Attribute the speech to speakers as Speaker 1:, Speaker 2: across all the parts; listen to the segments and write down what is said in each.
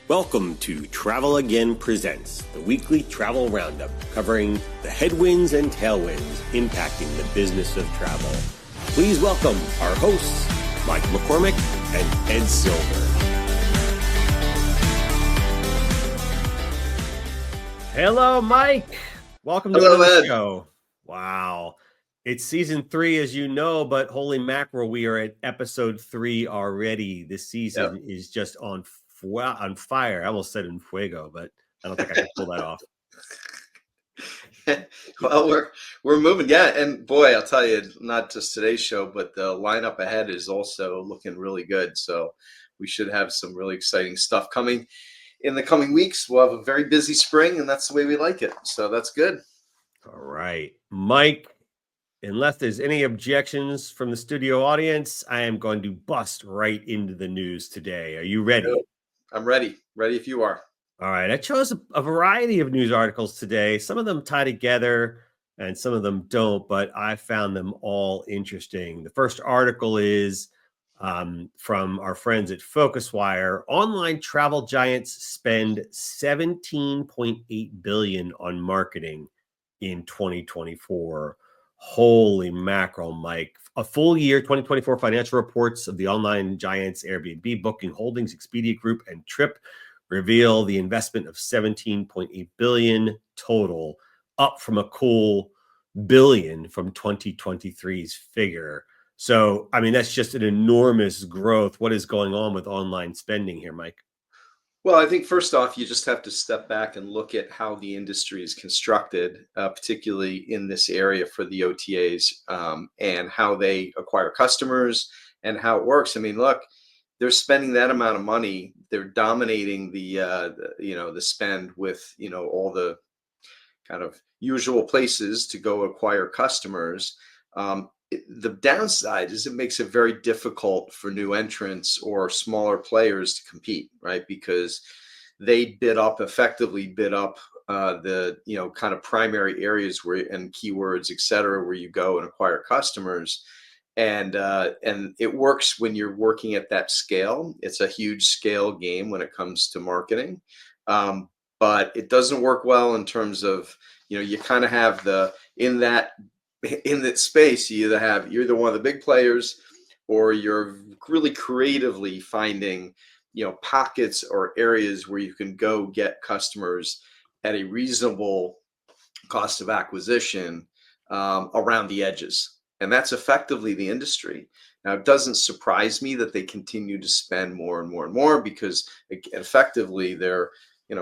Speaker 1: Welcome to Travel Again Presents, the weekly travel roundup covering the headwinds and tailwinds impacting the business of travel. Please welcome our hosts, Mike McCormick and Ed Silver. Hello, Mike. Welcome to the show. Wow. It's season 3, as you know, but holy mackerel, we are at episode 3 already. This season is just on fire. I almost said en fuego, but I don't think I can pull that off.
Speaker 2: Well, we're moving, and boy, I'll tell you, not just today's show, but the lineup ahead is also looking really good. So we should have some really exciting stuff coming in the coming weeks. We'll have a very busy spring, and that's the way we like it. So that's good.
Speaker 1: All right, Mike. Unless there's any objections from the studio audience, I am going to bust right into the news today. Are you ready?
Speaker 2: I'm ready. Ready if you are.
Speaker 1: All right. I chose a variety of news articles today. Some of them tie together and some of them don't, but I found them all interesting. The first article is from our friends at FocusWire. Online travel giants spend $17.8 billion on marketing in 2024. Holy mackerel, Mike. A full year 2024 financial reports of the online giants Airbnb, Booking Holdings, Expedia Group, and Trip reveal the investment of $17.8 billion total, up from a cool billion from 2023's figure. So, I mean, that's just an enormous growth. What is going on with online spending here, Mike?
Speaker 2: Well, I think first off, you just have to step back and look at how the industry is constructed, particularly in this area for the OTAs, and how they acquire customers and how it works. I mean, look, they're spending that amount of money. They're dominating the spend with, all the kind of usual places to go acquire customers. The downside is it makes it very difficult for new entrants or smaller players to compete, right? Because they effectively bid up the kind of primary areas and keywords, et cetera, where you go and acquire customers. And it works when you're working at that scale. It's a huge scale game when it comes to marketing, but it doesn't work well in terms of you kind of have in that space, you're either one of the big players or you're really creatively finding pockets or areas where you can go get customers at a reasonable cost of acquisition around the edges. And that's effectively the industry. Now, it doesn't surprise me that they continue to spend more and more and more because effectively they're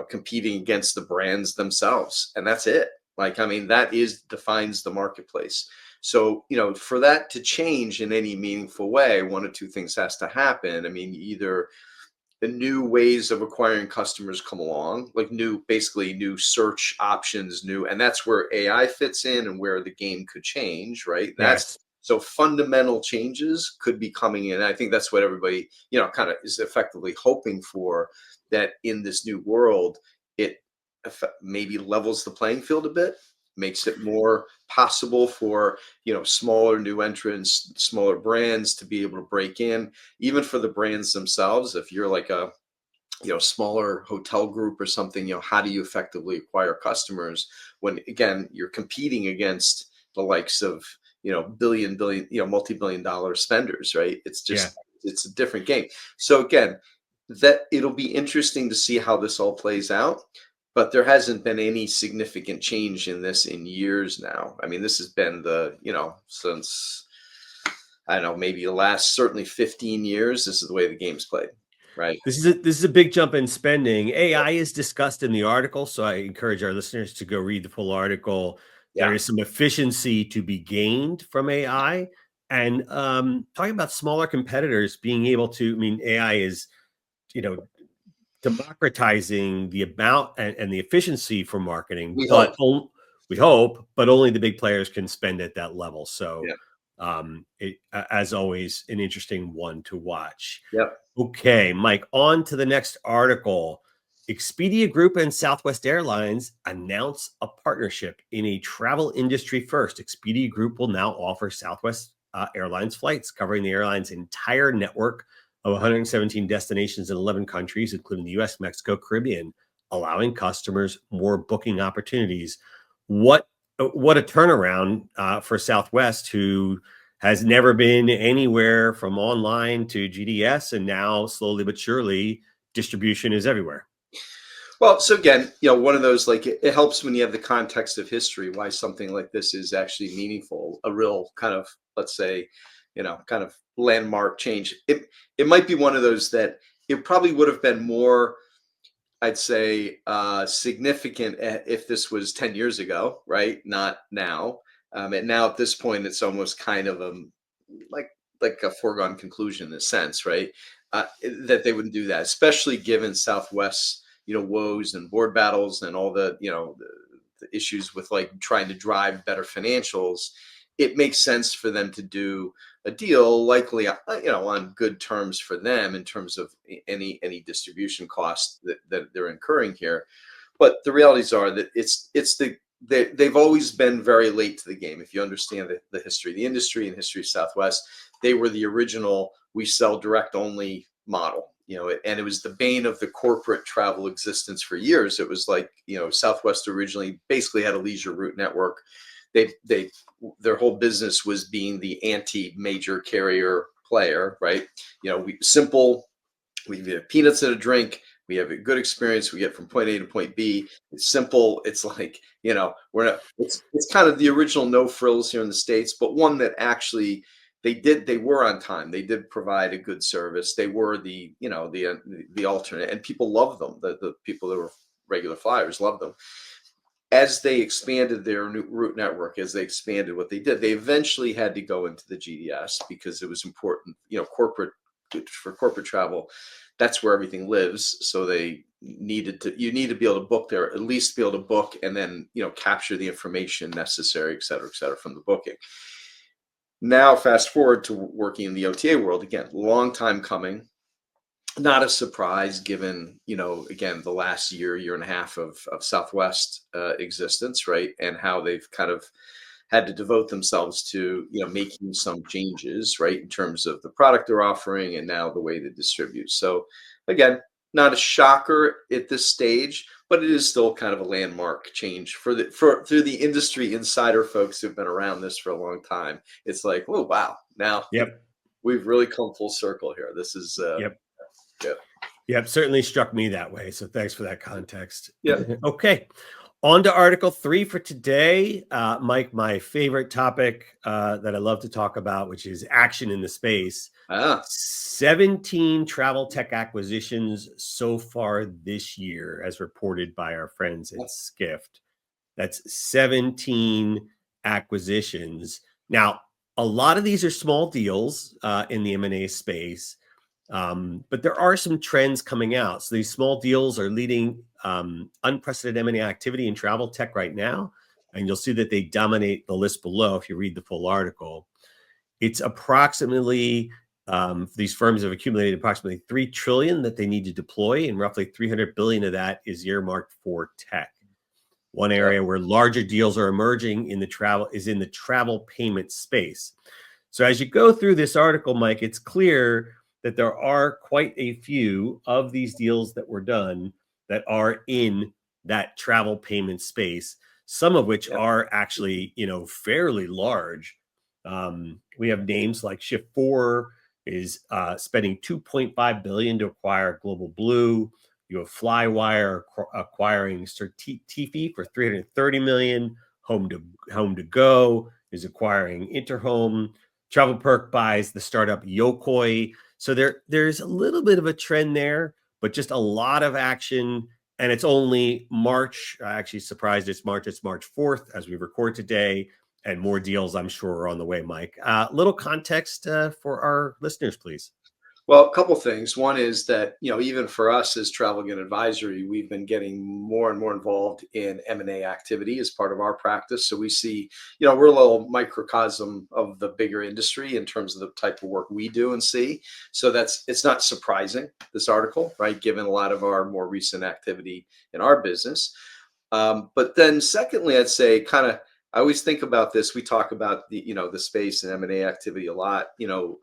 Speaker 2: competing against the brands themselves, and that's it. Like, I mean, that defines the marketplace. So, for that to change in any meaningful way, one of two things has to happen. I mean, either the new ways of acquiring customers come along, like basically new search options, and that's where AI fits in and where the game could change, right?
Speaker 1: Yes.
Speaker 2: So fundamental changes could be coming in. I think that's what everybody, kind of is effectively hoping for, that in this new world, it maybe levels the playing field a bit, makes it more possible for smaller new entrants, smaller brands to be able to break in. Even for the brands themselves, if you're like a smaller hotel group or something, how do you effectively acquire customers when, again, you're competing against the likes of billion multi-billion dollar spenders, right? It's just It's a different game. So again, that it'll be interesting to see how this all plays out. But there hasn't been any significant change in this in years now. I mean, this has been since, I don't know, maybe the last certainly 15 years, this is the way the game's played, right?
Speaker 1: This is a big jump in spending. AI is discussed in the article, so I encourage our listeners to go read the full article. Yeah. There is some efficiency to be gained from AI. And talking about smaller competitors being able to, I mean, AI is, democratizing the amount and the efficiency for marketing, we hope, but only the big players can spend at that level. So, as always, an interesting one to watch.
Speaker 2: Yep.
Speaker 1: Okay, Mike, on to the next article. Expedia Group and Southwest Airlines announce a partnership in a travel industry first. Expedia Group will now offer Southwest Airlines flights covering the airline's entire network of 117 destinations in 11 countries, including the US, Mexico, Caribbean, allowing customers more booking opportunities. What what a turnaround for Southwest, who has never been anywhere from online to GDS, and now slowly but surely distribution is everywhere.
Speaker 2: Well, so again, one of those, like, it helps when you have the context of history, why something like this is actually meaningful, a real kind of, let's say, kind of landmark change. It might be one of those that it probably would have been more, I'd say, significant if this was 10 years ago, right? Not now. And now at this point, it's almost kind of like like a foregone conclusion in a sense, right? That they wouldn't do that, especially given Southwest's, woes and board battles and all the, the issues with like trying to drive better financials. It makes sense for them to do a deal, likely, on good terms for them in terms of any distribution costs that they're incurring here. But the realities are that they've always been very late to the game. If you understand the history of the industry and history of Southwest, they were the original we sell direct only model. And it was the bane of the corporate travel existence for years. It was like, Southwest originally basically had a leisure route network. Their whole business was being the anti-major carrier player, right? We have peanuts in a drink. We have a good experience. We get from point A to point B. It's simple. It's like, we're not, it's kind of the original no frills here in the States, but one that actually they were on time. They did provide a good service. They were the alternate, and people love them. The people that were regular flyers love them. As they expanded their new route network, as they expanded what they did, they eventually had to go into the GDS because it was important, for corporate travel. That's where everything lives. So you need to be able to book there, at least be able to book, and then, capture the information necessary, et cetera, from the booking. Now, fast forward to working in the OTA world again, long time coming. Not a surprise given, again, the last year and a half of Southwest existence, right? And how they've kind of had to devote themselves to, making some changes, right? In terms of the product they're offering and now the way they distribute. So again, not a shocker at this stage, but it is still kind of a landmark change for through the industry insider folks who've been around this for a long time. It's like, oh, wow. Now
Speaker 1: Yep.
Speaker 2: we've really come full circle here. This is,
Speaker 1: Yep.
Speaker 2: yeah.
Speaker 1: Yep. Certainly struck me that way. So thanks for that context.
Speaker 2: Yeah.
Speaker 1: Okay. On to Article 3 for today. Mike, my favorite topic that I love to talk about, which is action in the space. 17 travel tech acquisitions so far this year, as reported by our friends at Skift. That's 17 acquisitions. Now, a lot of these are small deals in the M&A space, but there are some trends coming out. So these small deals are leading unprecedented M&A activity in travel tech right now. And you'll see that they dominate the list below if you read the full article. It's approximately, these firms have accumulated approximately $3 trillion that they need to deploy, and roughly $300 billion of that is earmarked for tech. One area where larger deals are emerging in the travel payment space. So as you go through this article, Mike, it's clear that there are quite a few of these deals that were done that are in that travel payment space, some of which are actually, fairly large. We have names like Shift4 is spending $2.5 billion to acquire Global Blue. You have Flywire acquiring Certifi for $330 million. Home to Go is acquiring Interhome. Travel Perk buys the startup Yokoi. So there's a little bit of a trend there, but just a lot of action. And it's only March. Actually surprised it's March. It's March 4th as we record today. And more deals, I'm sure, are on the way, Mike. Little context for our listeners, please.
Speaker 2: Well, a couple things. One is that, even for us as Travel and Advisory, we've been getting more and more involved in M&A activity as part of our practice. So we see, we're a little microcosm of the bigger industry in terms of the type of work we do and see. So it's not surprising, this article, right? Given a lot of our more recent activity in our business. But then secondly, I'd say kind of, I always think about this. We talk about the space and M&A activity a lot,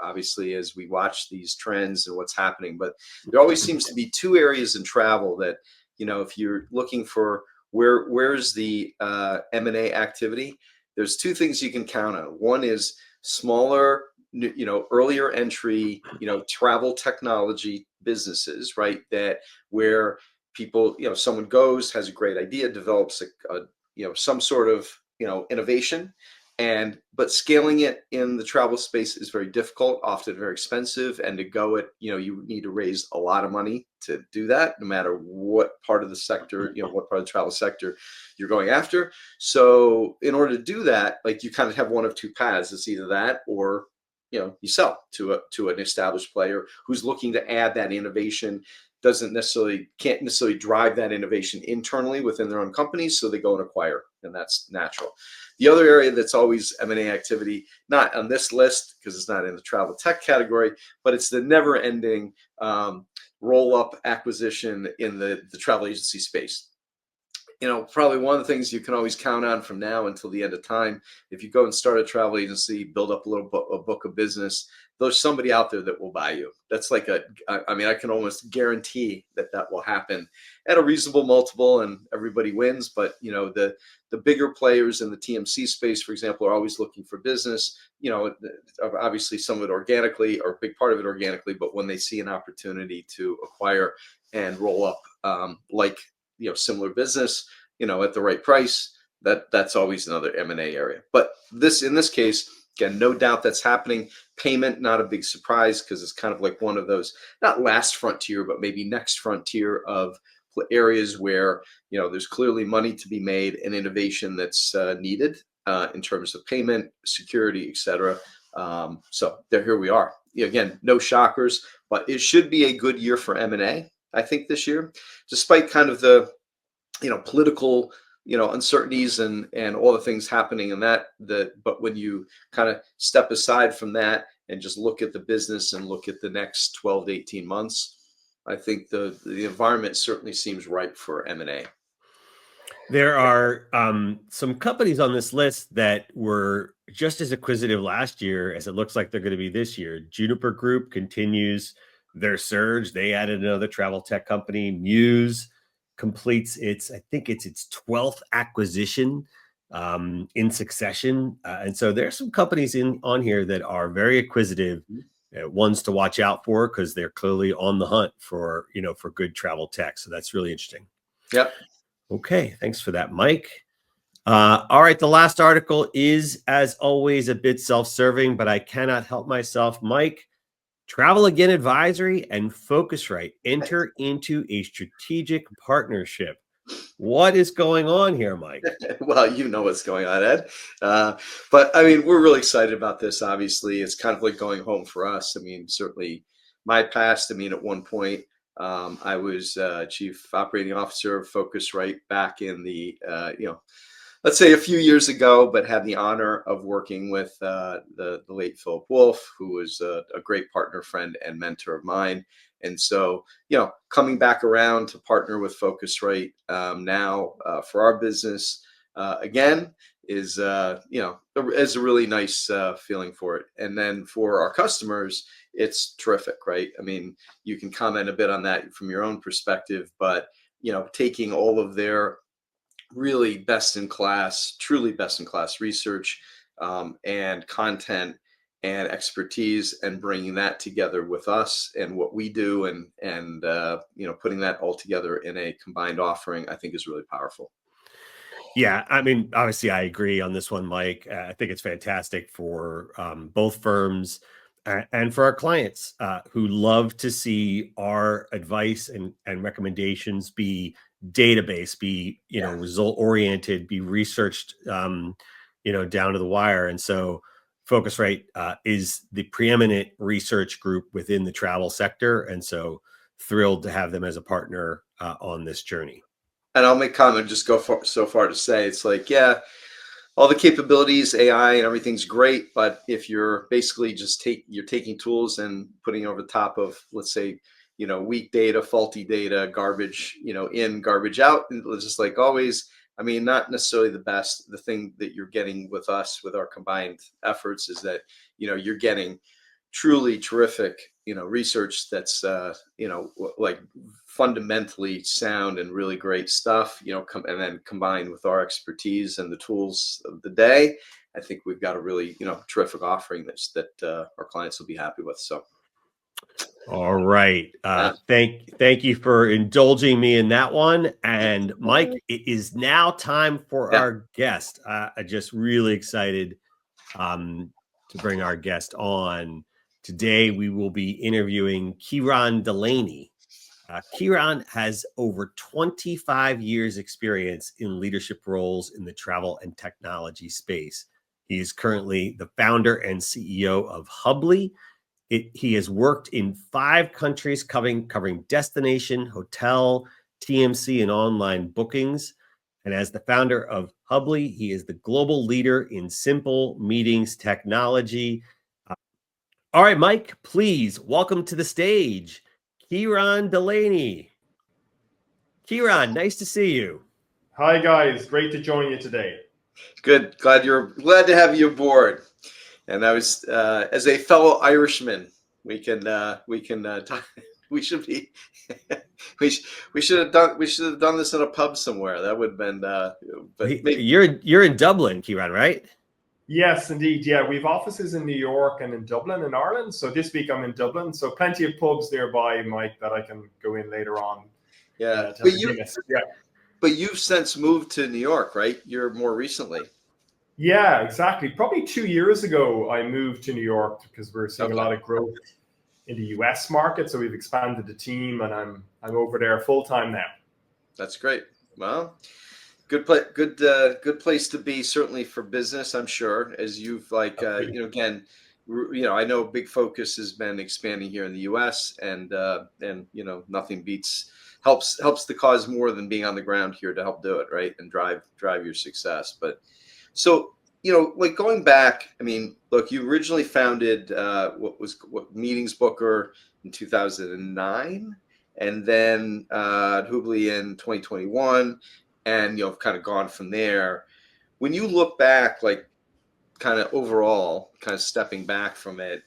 Speaker 2: obviously as we watch these trends and what's happening. But there always seems to be two areas in travel that, if you're looking for where's the M&A activity, there's two things you can count on. One is smaller, earlier entry, travel technology businesses, right? That where people, someone goes, has a great idea, develops some sort of, innovation, but scaling it in the travel space is very difficult, often very expensive, and to go it, you need to raise a lot of money to do that, no matter what part of the sector, what part of the travel sector you're going after. So in order to do that, like, you kind of have one of two paths. It's either that, or you sell to an established player who's looking to add that innovation, can't necessarily drive that innovation internally within their own companies, so they go and acquire, and that's natural. The other area that's always M&A activity, not on this list because it's not in the travel tech category, but it's the never-ending roll-up acquisition in the travel agency space. Probably one of the things you can always count on from now until the end of time, if you go and start a travel agency, build up a book of business, there's somebody out there that will buy you. That's like I can almost guarantee that will happen at a reasonable multiple, and everybody wins. But, the bigger players in the TMC space, for example, are always looking for business, obviously some of it organically, or a big part of it organically, but when they see an opportunity to acquire and roll up, similar business, at the right price, that's always another M&A area. But in this case, again, no doubt that's happening. Payment, not a big surprise, because it's kind of like one of those, not last frontier, but maybe next frontier of areas where, there's clearly money to be made and innovation that's needed in terms of payment, security, etc. So here we are. Again, no shockers, but it should be a good year for M&A, I think, this year, despite kind of the political uncertainties and all the things happening in but when you kind of step aside from that and just look at the business and look at the next 12 to 18 months, I think the environment certainly seems ripe for M&A.
Speaker 1: There are some companies on this list that were just as acquisitive last year as it looks like they're going to be this year. Juniper Group continues their surge. They added another travel tech company. Muse completes its 12th acquisition in succession. And so there's some companies on here that are very acquisitive, ones to watch out for, because they're clearly on the hunt for good travel tech. So that's really interesting.
Speaker 2: Yep.
Speaker 1: Okay, thanks for that, Mike. All right, the last article is, as always, a bit self-serving, but I cannot help myself. Mike, Travel Again Advisory and Focusrite enter into a strategic partnership. What is going on here, Mike?
Speaker 2: Well, you know what's going on, Ed. But I mean, we're really excited about this. Obviously, it's kind of like going home for us. I mean, certainly my past. I mean, at one point, I was chief operating officer of Focusrite back in the, let's say a few years ago, but had the honor of working with the late Philip Wolf, who was a great partner, friend, and mentor of mine. And so, coming back around to partner with Focusrite now for our business again is, is a really nice feeling for it. And then for our customers, it's terrific, right? I mean, you can comment a bit on that from your own perspective, but, taking all of their really truly best in class research and content and expertise, and bringing that together with us and what we do, and putting that all together in a combined offering, I think is really powerful.
Speaker 1: Yeah, I mean, obviously, I agree on this one, Mike. I think it's fantastic for both firms and for our clients who love to see our advice and recommendations be database, be result oriented, be researched, down to the wire. And so, Focusrite is the preeminent research group within the travel sector, and so thrilled to have them as a partner on this journey.
Speaker 2: And I'll make comment, just so far to say, it's like, yeah, all the capabilities, AI and everything's great, but if you're basically you're taking tools and putting over the top of, let's say, weak data, faulty data, garbage, in, garbage out, and just like always, I mean, not necessarily the best. The thing that you're getting with us, with our combined efforts, is that, you're getting truly terrific, research that's, like fundamentally sound and really great stuff, and then combined with our expertise and the tools of the day, I think we've got a really, terrific offering that our clients will be happy with. So,
Speaker 1: All right.
Speaker 2: yeah.
Speaker 1: Thank you for indulging me in that one. And Mike, it is now time for
Speaker 2: Yeah.
Speaker 1: our guest. I'm just really excited to bring our guest on. Today, we will be interviewing Ciaran Delaney. Ciaran has over 25 years experience in leadership roles in the travel and technology space. He is currently the founder and CEO of Hubli. He has worked in 5 countries covering destination, hotel, TMC, and online bookings. And as the founder of Hubli, he is the global leader in simple meetings technology. All right, Mike, please welcome to the stage, Ciaran Delaney. Ciaran, nice to see you.
Speaker 3: Hi guys, great to join you today.
Speaker 2: Good. Glad to have you aboard. And I was, as a fellow Irishman, we can talk. We should be, we should have done this in a pub somewhere. That would have been, but maybe.
Speaker 1: You're in Dublin, Ciaran, right?
Speaker 3: Yes, indeed. Yeah, we have offices in New York and in Dublin in Ireland. So this week I'm in Dublin. So plenty of pubs nearby, Mike, that I can go in later on.
Speaker 2: Yeah, but you've since moved to New York, right? You're more recently.
Speaker 3: Yeah, exactly. Probably 2 years ago, I moved to New York because we're seeing a lot of growth in the US market. So we've expanded the team, and I'm over there full time now.
Speaker 2: That's great. Well, good place to be, certainly for business, I'm sure, as you've again, I know big focus has been expanding here in the US, and nothing helps the cause more than being on the ground here to help do it, right, and drive your success. But so, like going back, I mean, look, you originally founded what Meetings Booker in 2009, and then Hubli in 2021, and kind of gone from there. When you look back, like kind of overall, kind of stepping back from it,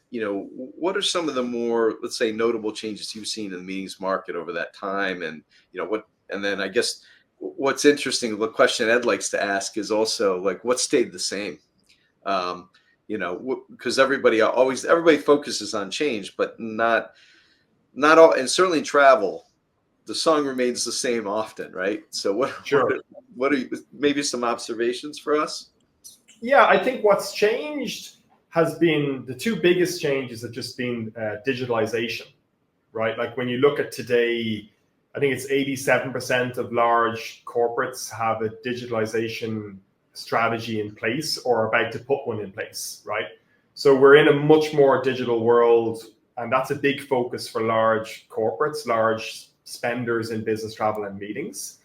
Speaker 2: what are some of the more, let's say, notable changes you've seen in the meetings market over that time? And, and then I guess what's interesting, the question Ed likes to ask is also like, what stayed the same? Because everybody focuses on change, but not all, and certainly in travel, the song remains the same often, right? So what are maybe some observations for us?
Speaker 3: Yeah, I think what's changed has been the 2 biggest changes have just been digitalization, right? Like when you look at today, I think it's 87% of large corporates have a digitalization strategy in place or are about to put one in place, right? So we're in a much more digital world, and that's a big focus for large corporates, large spenders in business travel and meetings.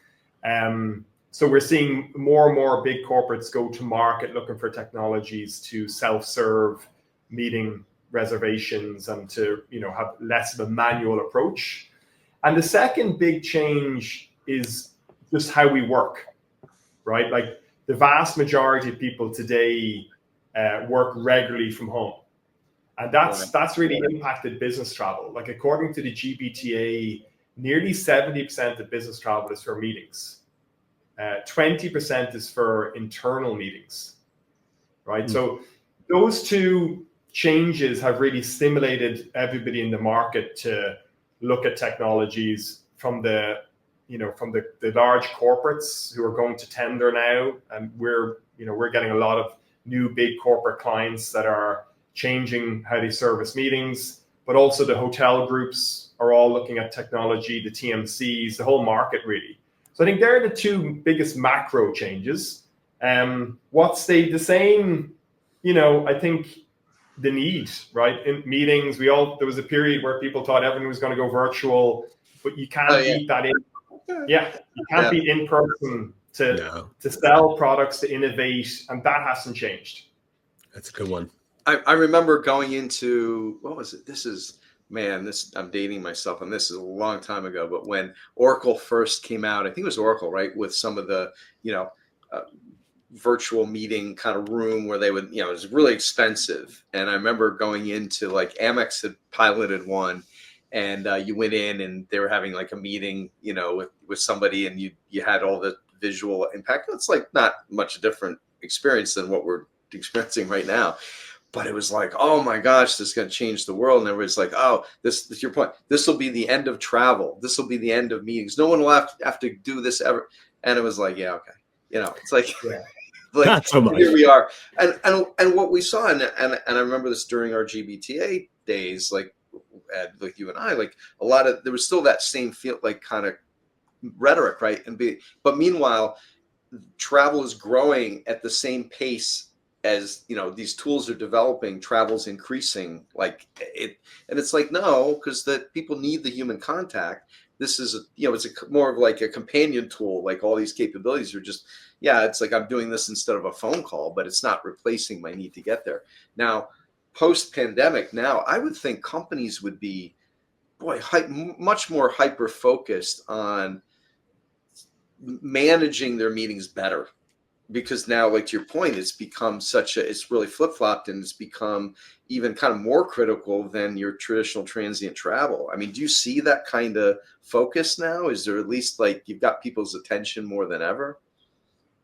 Speaker 3: So we're seeing more and more big corporates go to market looking for technologies to self-serve meeting reservations and to have less of a manual approach. And the second big change is just how we work, right? Like the vast majority of people today work regularly from home. And that's really impacted business travel. Like according to the GBTA, nearly 70% of business travel is for meetings. 20% is for internal meetings, right? So those 2 changes have really stimulated everybody in the market to look at technologies from the large corporates who are going to tender now, and we're getting a lot of new big corporate clients that are changing how they service meetings, but also the hotel groups are all looking at technology, the TMCs, the whole market really. So I think they're the 2 biggest macro changes. What stayed the same, I think the need, right? In meetings, there was a period where people thought everyone was going to go virtual, but you can't beat that in. Yeah, you can't beat in person to sell products, to innovate, and that hasn't changed.
Speaker 1: That's a good one.
Speaker 2: I remember going into, what was it? I'm dating myself, and this is a long time ago, but when Oracle first came out, I think it was Oracle, right? With some of the, virtual meeting kind of room where they would, it was really expensive. And I remember going into like Amex had piloted one, and you went in and they were having like a meeting, with somebody, and you had all the visual impact. It's like not much different experience than what we're experiencing right now. But it was like, oh my gosh, this is going to change the world. And everybody's like, oh, this is your point. This will be the end of travel. This will be the end of meetings. No one will have to do this ever. And it was like, yeah, okay. It's like,
Speaker 3: Yeah.
Speaker 1: Not
Speaker 2: like
Speaker 1: so much.
Speaker 2: here we are. And what we saw, and I remember this during our GBTA days, like you and I, like a lot of, there was still that same feel, like kind of rhetoric, right? But meanwhile, travel is growing at the same pace as these tools are developing. Travel's increasing, like it, and it's like, no, because that people need the human contact. This is it's more of like a companion tool. Like all these capabilities are just, it's like I'm doing this instead of a phone call, but it's not replacing my need to get there. Now, post pandemic, now I would think companies would be much more hyper focused on managing their meetings better, because now, like to your point, it's become it's really flip-flopped, and it's become even kind of more critical than your traditional transient travel. I mean, do you see that kind of focus now? Is there at least like you've got people's attention more than ever?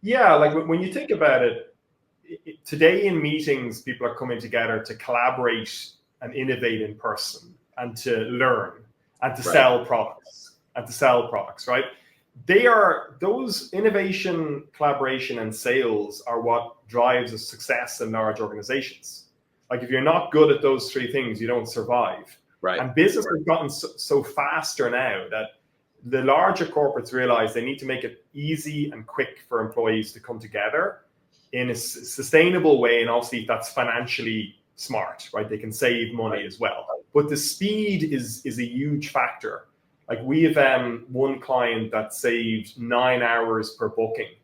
Speaker 3: Yeah, like when you think about it, today in meetings, people are coming together to collaborate and innovate in person, and to learn, and to sell products, right? Those innovation, collaboration, and sales are what drives the success in large organizations. Like if you're not good at those three things, you don't survive.
Speaker 2: Right.
Speaker 3: And business has gotten so faster now that the larger corporates realize they need to make it easy and quick for employees to come together in a sustainable way. And obviously that's financially smart, right? They can save money as well. But the speed is a huge factor. Like we have one client that saved 9 hours per booking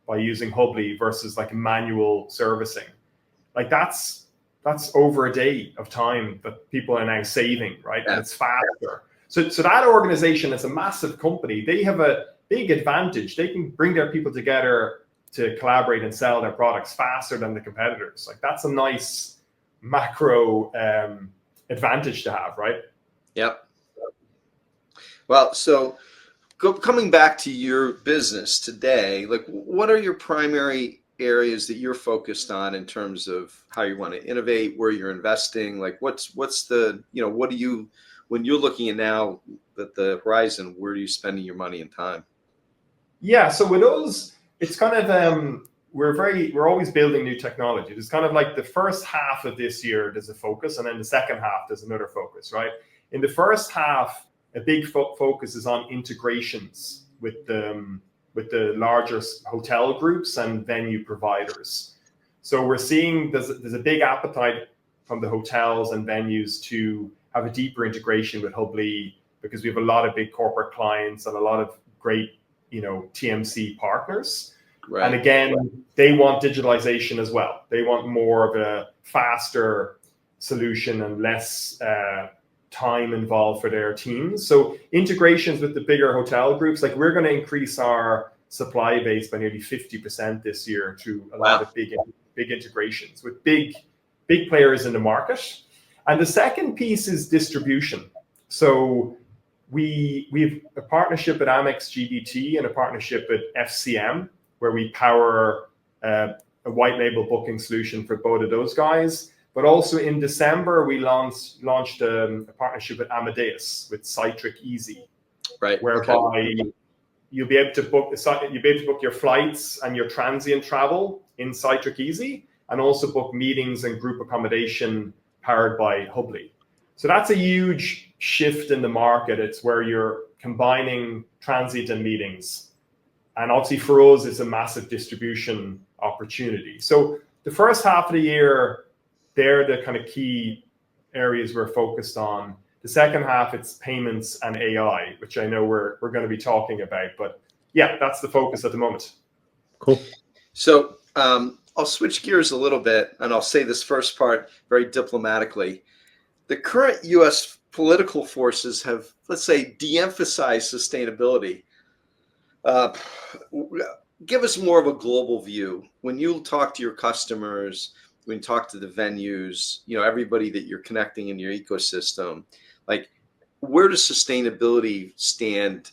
Speaker 3: by using Hubli versus like manual servicing. Like that's over a day of time that people are now saving, right? Yeah. And it's faster. So that organization is a massive company. They have a big advantage. They can bring their people together to collaborate and sell their products faster than the competitors. Like that's a nice macro advantage to have, right?
Speaker 2: Yep. Well, so coming back to your business today, like what are your primary areas that you're focused on in terms of how you want to innovate, where you're investing? Like what's the, what do you, when you're looking at now at the horizon, where are you spending your money and time?
Speaker 3: Yeah, so with those, it's kind of, we're always building new technology. It's kind of like the first half of this year, there's a focus, and then the second half, there's another focus, right? In the first half, a big focus is on integrations with the larger hotel groups and venue providers. So we're seeing there's a big appetite from the hotels and venues to have a deeper integration with Hubli, because we have a lot of big corporate clients and a lot of great, TMC partners. Right. And again, they want digitalization as well. They want more of a faster solution and less time involved for their teams. So integrations with the bigger hotel groups, like we're going to increase our supply base by nearly 50% this year through a lot of big integrations with big players in the market. And the second piece is distribution. So we have a partnership with Amex GBT and a partnership with FCM, where we power a white label booking solution for both of those guys. But also in December, we launched a partnership with Amadeus, with Ciaran, right? Whereby you'll be able to book your flights and your transient travel in Ciaran, and also book meetings and group accommodation powered by Hubli. So that's a huge shift in the market. It's where you're combining transit and meetings. And obviously for us, it's a massive distribution opportunity. So the first half of the year, they're the kind of key areas we're focused on. The second half, it's payments and AI, which I know we're going to be talking about. But yeah, that's the focus at the moment.
Speaker 1: Cool.
Speaker 2: So I'll switch gears a little bit, and I'll say this first part very diplomatically. The current U.S. political forces have, let's say, de-emphasized sustainability. give us more of a global view. When you talk to your customers, when you talk to the venues, everybody that you're connecting in your ecosystem, like, where does sustainability stand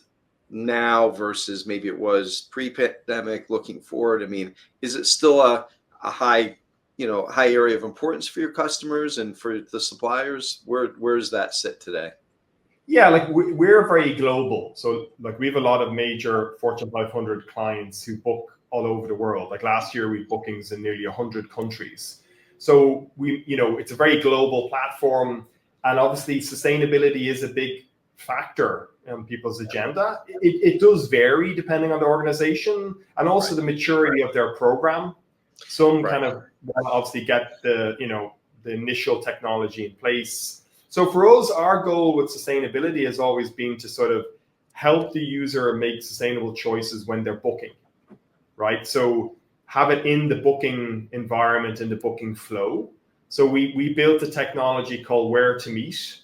Speaker 2: now versus maybe it was pre-pandemic looking forward? I mean, is it still a high, high area of importance for your customers and for the suppliers? Where does that sit today?
Speaker 3: Yeah, like we're very global. So like we have a lot of major Fortune 500 clients who book all over the world. Like last year, we had bookings in nearly 100 countries. So it's a very global platform. And obviously sustainability is a big factor in people's agenda. It does vary depending on the organization and also the maturity of their program. Some kind of obviously get the initial technology in place. So for us, our goal with sustainability has always been to sort of help the user make sustainable choices when they're booking, right? So have it in the booking environment, in the booking flow. So we built a technology called Where to Meet,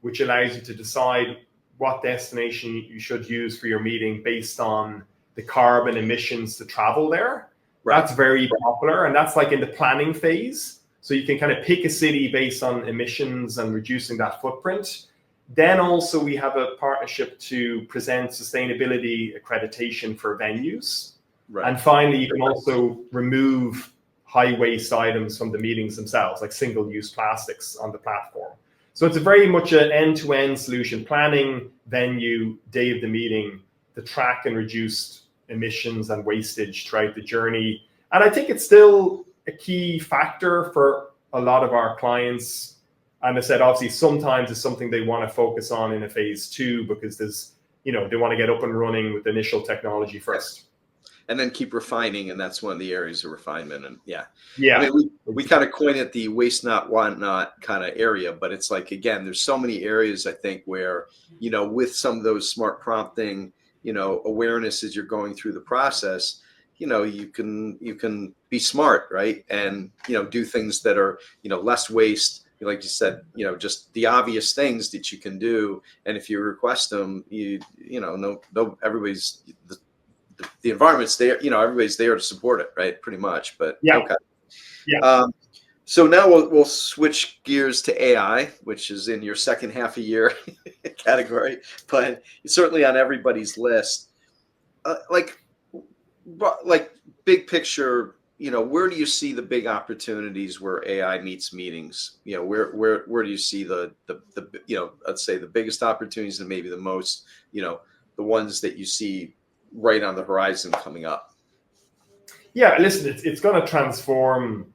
Speaker 3: which allows you to decide what destination you should use for your meeting based on the carbon emissions to travel there. Right. That's very popular, and that's like in the planning phase. So you can kind of pick a city based on emissions and reducing that footprint. Then also we have a partnership to present sustainability accreditation for venues. Right. And finally, you can also remove high waste items from the meetings themselves, like single-use plastics on the platform. So it's very much an end-to-end solution: planning, venue, day of the meeting, to track and reduce emissions and wastage throughout the journey. And I think it's still a key factor for a lot of our clients. And I said, obviously, sometimes it's something they want to focus on in a phase 2 because there's, they want to get up and running with the initial technology first.
Speaker 2: And then keep refining, and that's one of the areas of refinement. And yeah. I mean, we kind of coin it the waste not, want not kind of area, but it's like, again, there's so many areas, I think, where, with some of those smart prompting, awareness as you're going through the process, you can be smart, right? And, do things that are, less waste, like you said, just the obvious things that you can do. And if you request them, everybody's, the environment's there, everybody's there to support it, right? Pretty much, but
Speaker 3: yeah.
Speaker 2: Okay.
Speaker 3: Yeah.
Speaker 2: So now we'll switch gears to AI, which is in your second half a year category, but it's certainly on everybody's list. Like big picture, where do you see the big opportunities where AI meets meetings? Where do you see the let's say the biggest opportunities and maybe the most, the ones that you see right on the horizon coming up?
Speaker 3: Yeah, listen, it's going to transform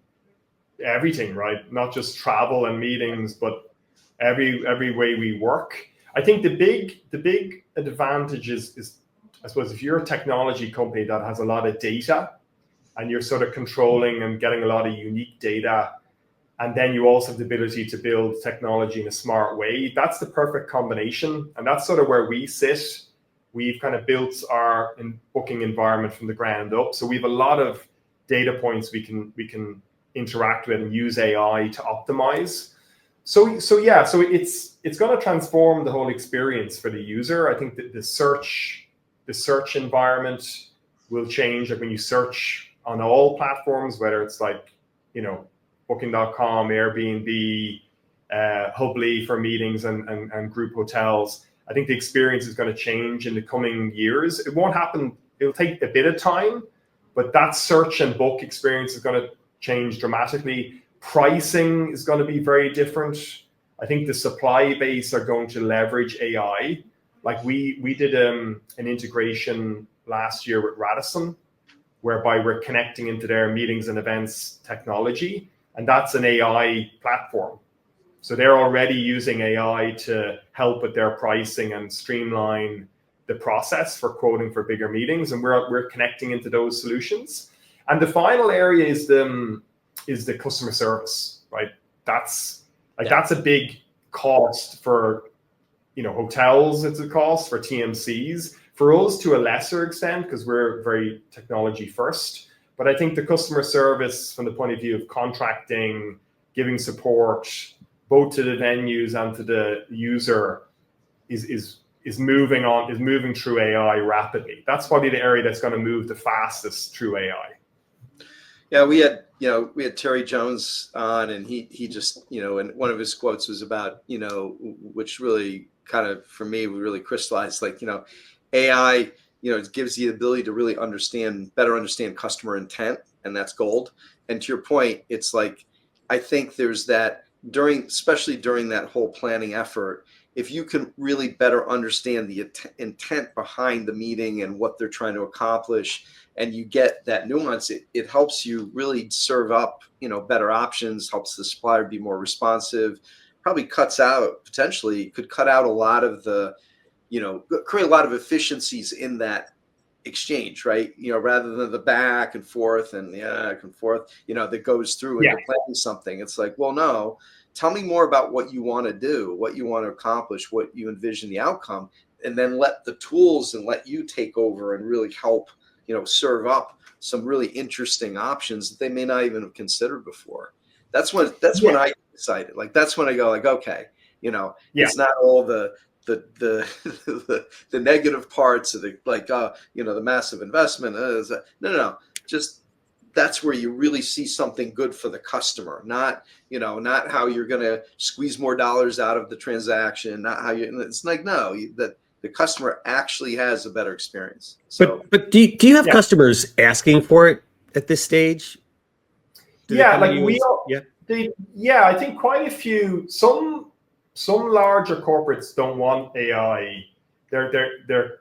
Speaker 3: everything, right? Not just travel and meetings, but every way we work. I think the big advantage is, I suppose, if you're a technology company that has a lot of data and you're sort of controlling and getting a lot of unique data, and then you also have the ability to build technology in a smart way, that's the perfect combination. And that's sort of where we sit. We've kind of built our booking environment from the ground up. So we have a lot of data points we can interact with and use AI to optimize. So it's going to transform the whole experience for the user. I think that the search environment will change. Like when you search on all platforms, whether it's like, Booking.com, Airbnb, Hubli for meetings and group hotels, I think the experience is going to change in the coming years. It won't happen. It'll take a bit of time, but that search and book experience is going to change dramatically. Pricing is going to be very different. I think the supply base are going to leverage AI. Like we did an integration last year with Radisson, whereby we're connecting into their meetings and events technology, and that's an AI platform. So they're already using AI to help with their pricing and streamline the process for quoting for bigger meetings, and we're connecting into those solutions. And the final area is the customer service, right? That's a big cost for hotels. It's a cost for TMCs. For us, to a lesser extent, because we're very technology first. But I think the customer service, from the point of view of contracting, giving support, both to the venues and to the user, is is moving through AI rapidly. That's probably the area that's going to move the fastest through AI.
Speaker 2: Yeah, we had Terry Jones on, and he just, and one of his quotes was about, which really kind of, for me, really crystallized, like, AI, it gives you the ability to really better understand customer intent, and that's gold. And to your point, it's like, I think there's that especially during that whole planning effort, if you can really better understand the intent behind the meeting and what they're trying to accomplish, and you get that nuance, it helps you really serve up, better options, helps the supplier be more responsive, probably could cut out a lot of the, create a lot of efficiencies in that exchange, right? Rather than the back and forth that goes through and you're planning something. It's like, well, no, tell me more about what you want to do, what you want to accomplish, what you envision the outcome, and then let the tools and let you take over and really help, serve up some really interesting options that they may not even have considered before. That's when I get excited. Like, that's when I go like, okay, it's not all the negative parts of the, like, the massive investment. No. Just, that's where you really see something good for the customer, not how you're going to squeeze more dollars out of the transaction, not how it's like, no, that the customer actually has a better experience. So,
Speaker 1: but do you have customers asking for it at this stage?
Speaker 3: I think quite a few. Some larger corporates don't want AI. They're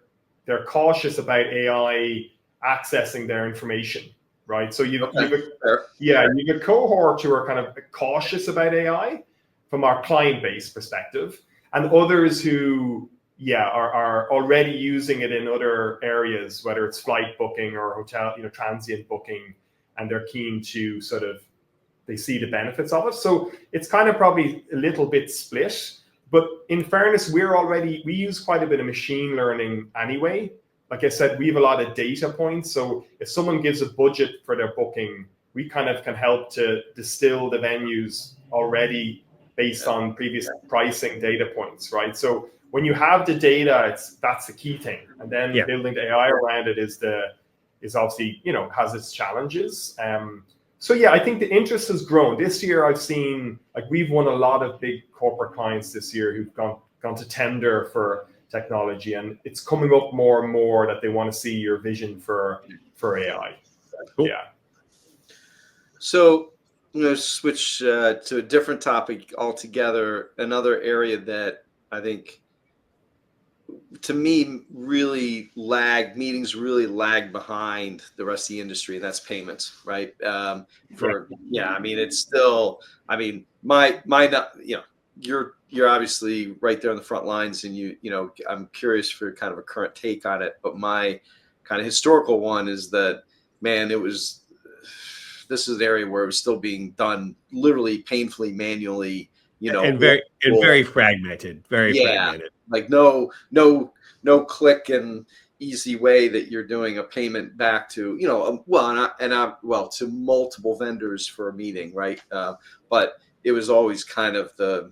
Speaker 3: cautious about AI accessing their information, right? So you've a cohort who are kind of cautious about AI from our client base perspective, and others who are already using it in other areas, whether it's flight booking or hotel, transient booking, and they're keen to they see the benefits of it. So it's kind of probably a little bit split. But in fairness, we use quite a bit of machine learning anyway. Like I said, we have a lot of data points. So if someone gives a budget for their booking, we kind of can help to distill the venues already based on previous pricing data points, right? So when you have the data, that's the key thing. And then building the AI around it is obviously, has its challenges. I think the interest has grown. This year I've seen, like, we've won a lot of big corporate clients this year who've gone to tender for technology, and it's coming up more and more that they want to see your vision for AI.
Speaker 1: Cool.
Speaker 3: Yeah.
Speaker 2: So I'm going to switch to a different topic altogether. Another area that I think, to me, meetings really lag behind the rest of the industry, and that's payments, right? It's still, you're obviously right there on the front lines, and I'm curious for kind of a current take on it. But my kind of historical one is that, man, this is an area where it was still being done literally painfully, manually,
Speaker 1: and very fragmented, fragmented.
Speaker 2: Like no click and easy way that you're doing a payment back to, to multiple vendors for a meeting, right? But it was always kind of the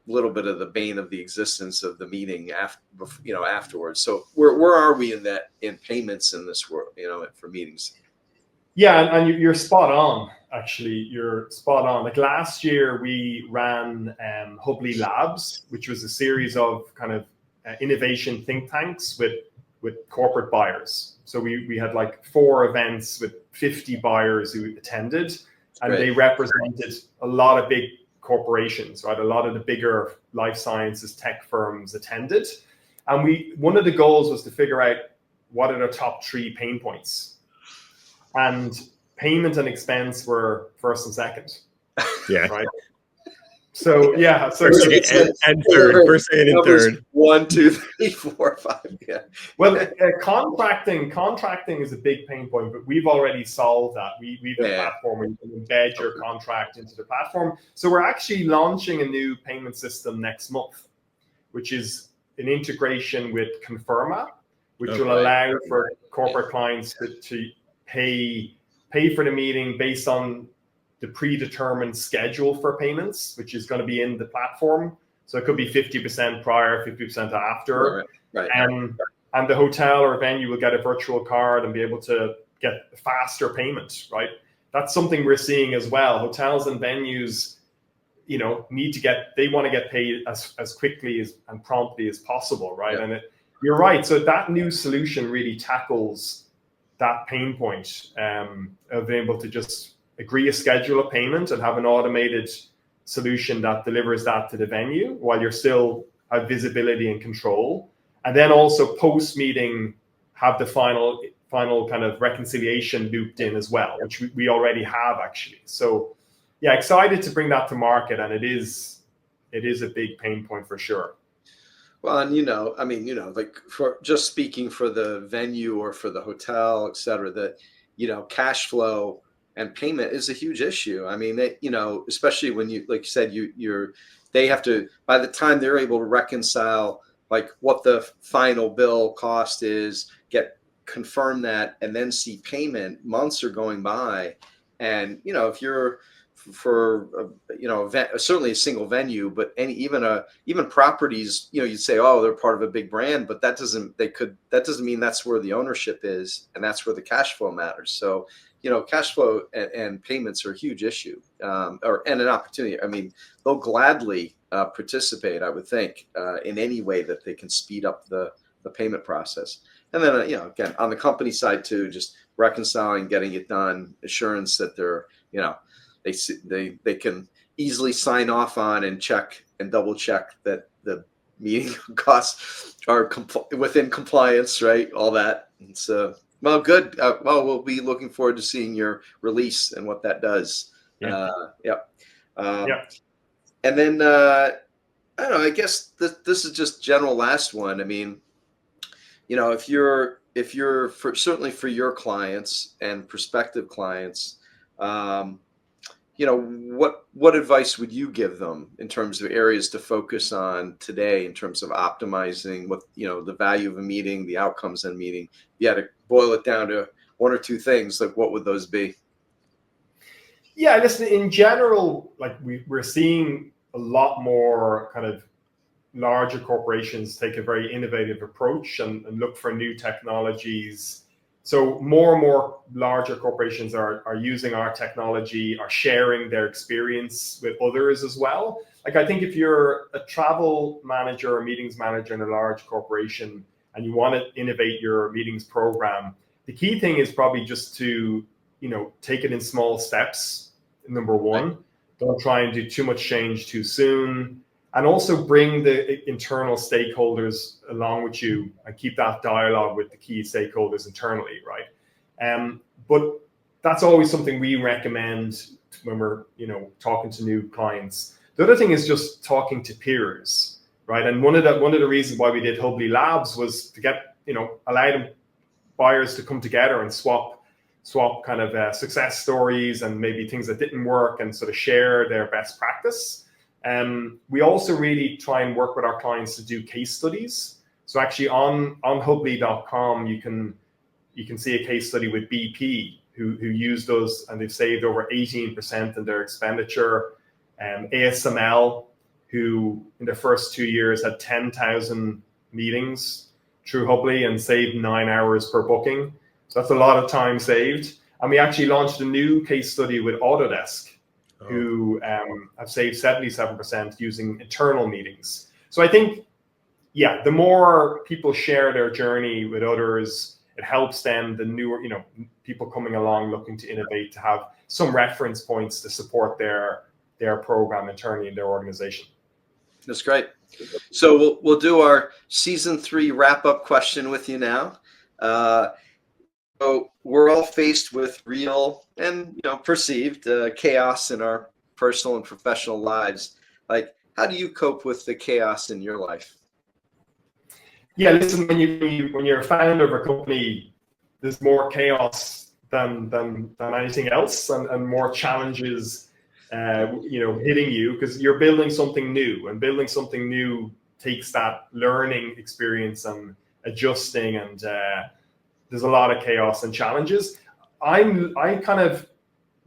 Speaker 2: little bit of the bane of the existence of the meeting afterwards. So where are we in payments in this world, for meetings?
Speaker 3: Yeah, and you're spot on. Actually, you're spot on. Like, last year, we ran Hubli Labs, which was a series of kind of innovation think tanks with corporate buyers. So we had like 4 events with 50 buyers who attended, and they represented a lot of big corporations, right? A lot of the bigger life sciences tech firms attended, and one of the goals was to figure out what are the top 3 pain points. And payment and expense were first and second.
Speaker 1: Yeah.
Speaker 3: Right. So
Speaker 1: first and third.
Speaker 2: 1, 2, 3, 4, 5. Yeah.
Speaker 3: Well, contracting is a big pain point, but we've already solved that. We've a platform where you can embed your contract into the platform. So we're actually launching a new payment system next month, which is an integration with Confirma, which will allow for corporate clients to pay for the meeting based on the predetermined schedule for payments, which is going to be in the platform. So it could be 50% prior, 50% after.
Speaker 2: Right.
Speaker 3: And the hotel or venue will get a virtual card and be able to get faster payment, right? That's something we're seeing as well. Hotels and venues, they want to get paid as quickly and promptly as possible, right? Yeah. And you're right. So that new solution really tackles that pain point of being able to just agree a schedule of payment and have an automated solution that delivers that to the venue while you're still have visibility and control. And then also post-meeting have the final kind of reconciliation looped in as well, which we already have actually. So yeah, excited to bring that to market, and it is a big pain point for sure.
Speaker 2: Well, and like for just speaking for the venue or for the hotel, et cetera, that, cash flow and payment is a huge issue. I mean, especially when you, like you said, they have to, by the time they're able to reconcile like what the final bill cost is, confirm that, and then see payment, months are going by. And, if you're for certainly a single venue, but even properties, you'd say, oh, they're part of a big brand, but that doesn't mean that's where the ownership is, and that's where the cash flow matters. So, cash flow and payments are a huge issue, and an opportunity. I mean, they'll gladly participate, I would think, in any way that they can speed up the payment process. And then, again, on the company side too, just reconciling, getting it done, assurance that they're, they can easily sign off on and check and double check that the meeting costs are within compliance, right? All that. And so, well, good. Well, we'll be looking forward to seeing your release and what that does.
Speaker 3: Yeah.
Speaker 2: Yep.
Speaker 3: Yep.
Speaker 2: And then, I don't know, I guess this is just general last one. I mean, if you're certainly for your clients and prospective clients, what advice would you give them in terms of areas to focus on today in terms of optimizing what, the value of a meeting, the outcomes in a meeting? If you had to boil it down to one or two things, like what would those be?
Speaker 3: Yeah, listen, in general, like we're seeing a lot more kind of larger corporations take a very innovative approach and look for new technologies. So more and more larger corporations are using our technology, are sharing their experience with others as well. Like, I think if you're a travel manager or meetings manager in a large corporation and you want to innovate your meetings program, the key thing is probably just to, take it in small steps. Number one, don't try and do too much change too soon. And also bring the internal stakeholders along with you and keep that dialogue with the key stakeholders internally, right? But that's always something we recommend when we're, talking to new clients. The other thing is just talking to peers, right? And one of the reasons why we did Hubli Labs was to get, allow buyers to come together and swap kind of success stories and maybe things that didn't work and sort of share their best practice. We also really try and work with our clients to do case studies. So actually on hubli.com, you can see a case study with BP who used those, and they've saved over 18% in their expenditure. ASML, who in their first 2 years had 10,000 meetings through Hubli and saved 9 hours per booking. So that's a lot of time saved. And we actually launched a new case study with Autodesk, who have saved 77% using internal meetings. So I think, the more people share their journey with others, it helps them, the newer, people coming along looking to innovate, to have some reference points to support their program internally in their organization.
Speaker 2: That's great. So we'll do our season 3 wrap-up question with you now. So we're all faced with real and perceived chaos in our personal and professional lives. Like, how do you cope with the chaos in your life?
Speaker 3: Yeah, listen, when you're a founder of a company, there's more chaos than anything else, and more challenges hitting you, because you're building something new, and building something new takes that learning experience and adjusting, and there's a lot of chaos and challenges. I'm kind of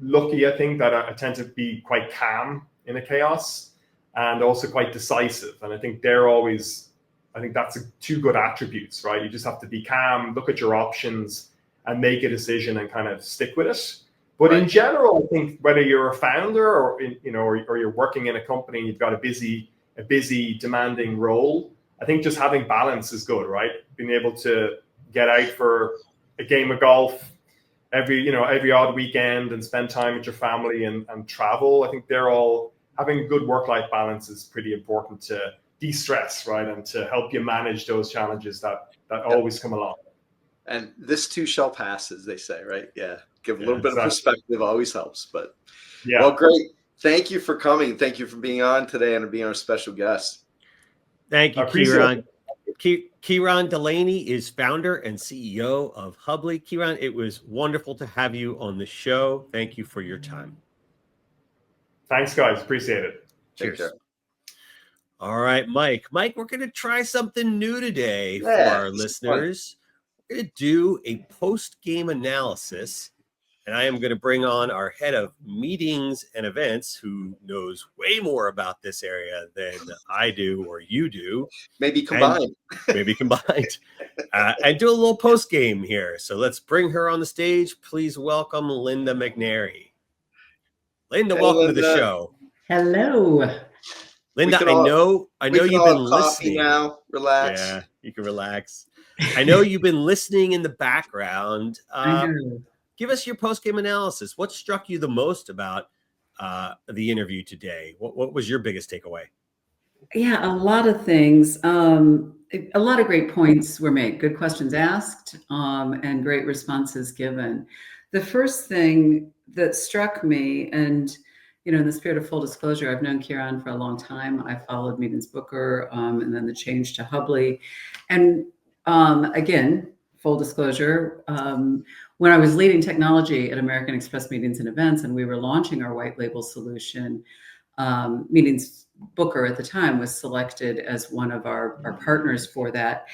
Speaker 3: lucky, I think, that I tend to be quite calm in a chaos and also quite decisive. And I think they're always I think that's two good attributes, right? You just have to be calm, look at your options, and make a decision and kind of stick with it. But in general, I think whether you're a founder or or you're working in a company and you've got a busy, demanding role, I think just having balance is good, right? Being able to get out for a game of golf every odd weekend and spend time with your family and travel. I think having a good work-life balance is pretty important to de-stress, right? And to help you manage those challenges that always come along.
Speaker 2: And this too shall pass, as they say, right? Yeah. Give a little bit of perspective always helps. But well, great. Thank you for coming. Thank you for being on today and being our special guest.
Speaker 1: Thank you, Ciaran. Ciaran Delaney is founder and CEO of Hubli. Ciaran, it was wonderful to have you on the show. Thank you for your time.
Speaker 3: Thanks, guys. Appreciate it.
Speaker 1: Cheers. All right, Mike. Mike, we're going to try something new today for our listeners. We're going to do a post-game analysis, and I am going to bring on our head of meetings and events who knows way more about this area than I do or you do.
Speaker 2: Maybe combined.
Speaker 1: And do a little post-game here. So let's bring her on the stage. Please welcome Linda McNary. Linda, welcome to the show.
Speaker 4: Hello.
Speaker 1: Linda, I know you've been listening.
Speaker 2: Now, relax.
Speaker 1: Yeah, you can relax. I know you've been listening in the background. Give us your post-game analysis. What struck you the most about the interview today? What was your biggest takeaway?
Speaker 4: Yeah, a lot of things. A lot of great points were made. Good questions asked, and great responses given. The first thing that struck me, and in the spirit of full disclosure, I've known Ciaran for a long time. I followed Meetings Booker, and then the change to Hubli. And again, full disclosure, when I was leading technology at American Express Meetings and Events, and we were launching our white label solution, Meetings Booker at the time was selected as one of our partners for that.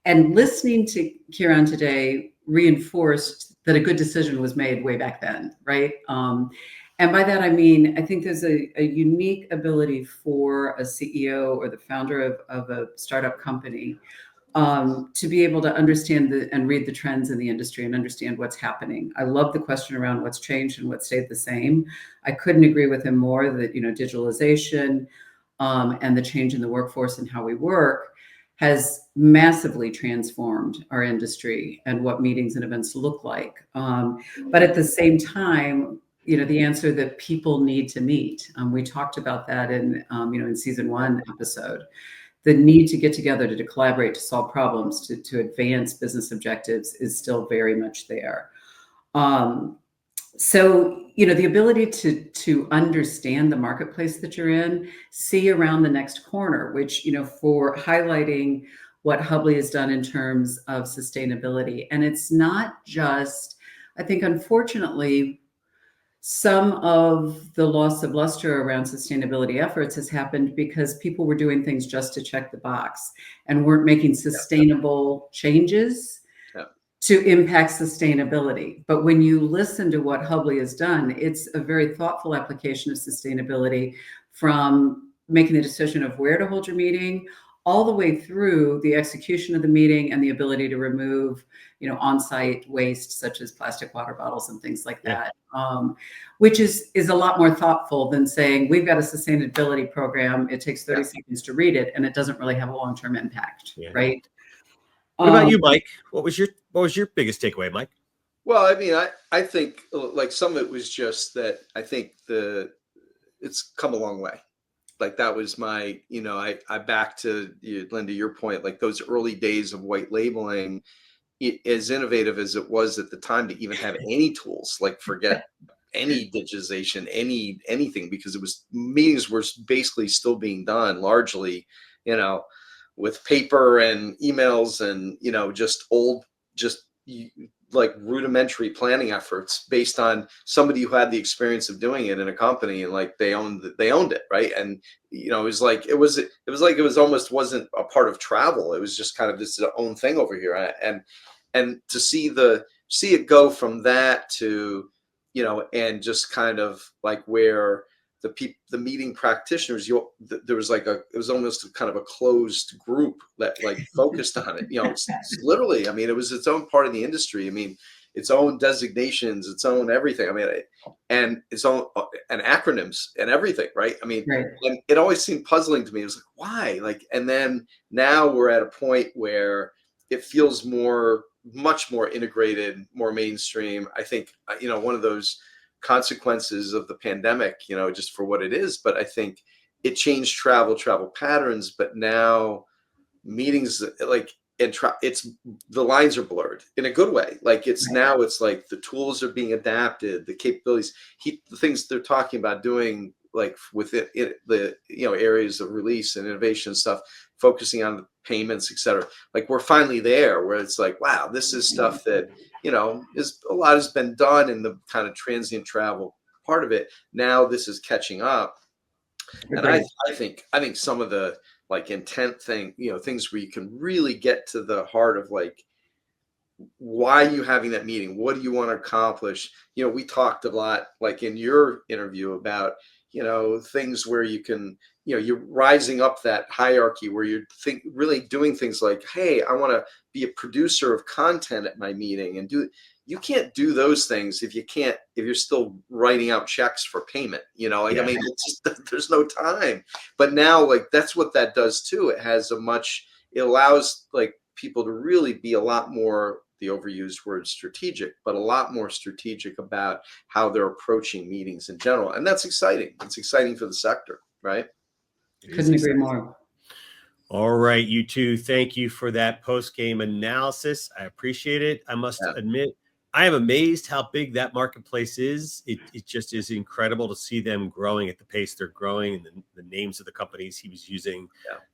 Speaker 4: And listening to Ciaran today reinforced that a good decision was made way back then, right? And by that, I mean, I think there's a unique ability for a CEO or the founder of a startup company to be able to understand and read the trends in the industry and understand what's happening. I love the question around what's changed and what stayed the same. I couldn't agree with him more that, digitalization and the change in the workforce and how we work has massively transformed our industry and what meetings and events look like. But at the same time, the answer that people need to meet. We talked about that in season 1 episode. The need to get together, to collaborate, to solve problems, to advance business objectives is still very much there. So, the ability to understand the marketplace that you're in, see around the next corner, which, for highlighting what Hubli has done in terms of sustainability. And it's not just, I think, unfortunately, some of the loss of luster around sustainability efforts has happened because people were doing things just to check the box and weren't making sustainable changes to impact sustainability. But when you listen to what Hubli has done, it's a very thoughtful application of sustainability, from making the decision of where to hold your meeting all the way through the execution of the meeting and the ability to remove on-site waste such as plastic water bottles and things like that, which is a lot more thoughtful than saying we've got a sustainability program. It takes 30 seconds to read it, and it doesn't really have a long-term impact, right?
Speaker 1: What about you, Mike? What was your biggest takeaway, Mike?
Speaker 2: Well, I mean, I think like some of it was just that I think it's come a long way. Like that was my, I back to Linda, your point, like those early days of white labeling, as innovative as it was at the time to even have any tools, like forget any digitization, anything, because meetings were basically still being done largely, with paper and emails and, just like rudimentary planning efforts based on somebody who had the experience of doing it in a company, and like they owned it, right? And it was almost wasn't a part of travel. It was just kind of this own thing over here, and to see it go from that to and just kind of like where the meeting practitioners, there was like it was almost a kind of a closed group that like focused on it. Literally, I mean, it was its own part of the industry. I mean, its own designations, its own everything. I mean, and its own and acronyms and everything, right? I mean,
Speaker 4: Right.
Speaker 2: and it always seemed puzzling to me. It was like, why? Like, and then now we're at a point where it feels much more integrated, more mainstream. I think, one of those consequences of the pandemic, just for what it is, but I think it changed travel patterns, but now meetings like it's the lines are blurred in a good way. Like now it's like the tools are being adapted, the capabilities, the things they're talking about doing, like within the areas of release and innovation stuff, focusing on the payments, etc. Like we're finally there where it's like, wow, this is stuff that is a lot has been done in the kind of transient travel part of it. Now this is catching up, and I think some of the like intent things where you can really get to the heart of like, why are you having that meeting? What do you want to accomplish? We talked a lot, like in your interview, about things where you can, you're rising up that hierarchy where you're really doing things like, hey, I want to be a producer of content at my meeting, and you can't do those things if you're still writing out checks for payment. I mean, it's just, there's no time. But now, like, that's what that does too. It allows like people to really be a lot more, the overused word strategic, but a lot more strategic about how they're approaching meetings in general. And that's exciting. It's exciting for the sector, right?
Speaker 4: Couldn't agree more.
Speaker 1: All right, you two, thank you for that post-game analysis. I appreciate it. I must admit, I am amazed how big that marketplace is. It just is incredible to see them growing at the pace they're growing, and the names of the companies he was using,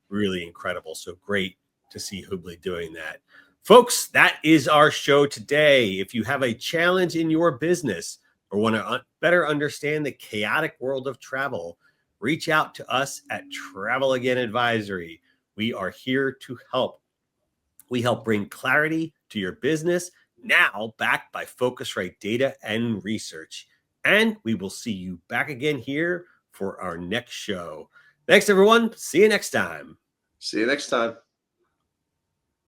Speaker 1: really incredible. So great to see Hubli doing that. Folks, that is our show today. If you have a challenge in your business or want to better understand the chaotic world of travel, reach out to us at Travel Again Advisory. We are here to help. We help bring clarity to your business, now backed by Focusrite data and research. And we will see you back again here for our next show. Thanks, everyone. See you next time.
Speaker 2: See you next time.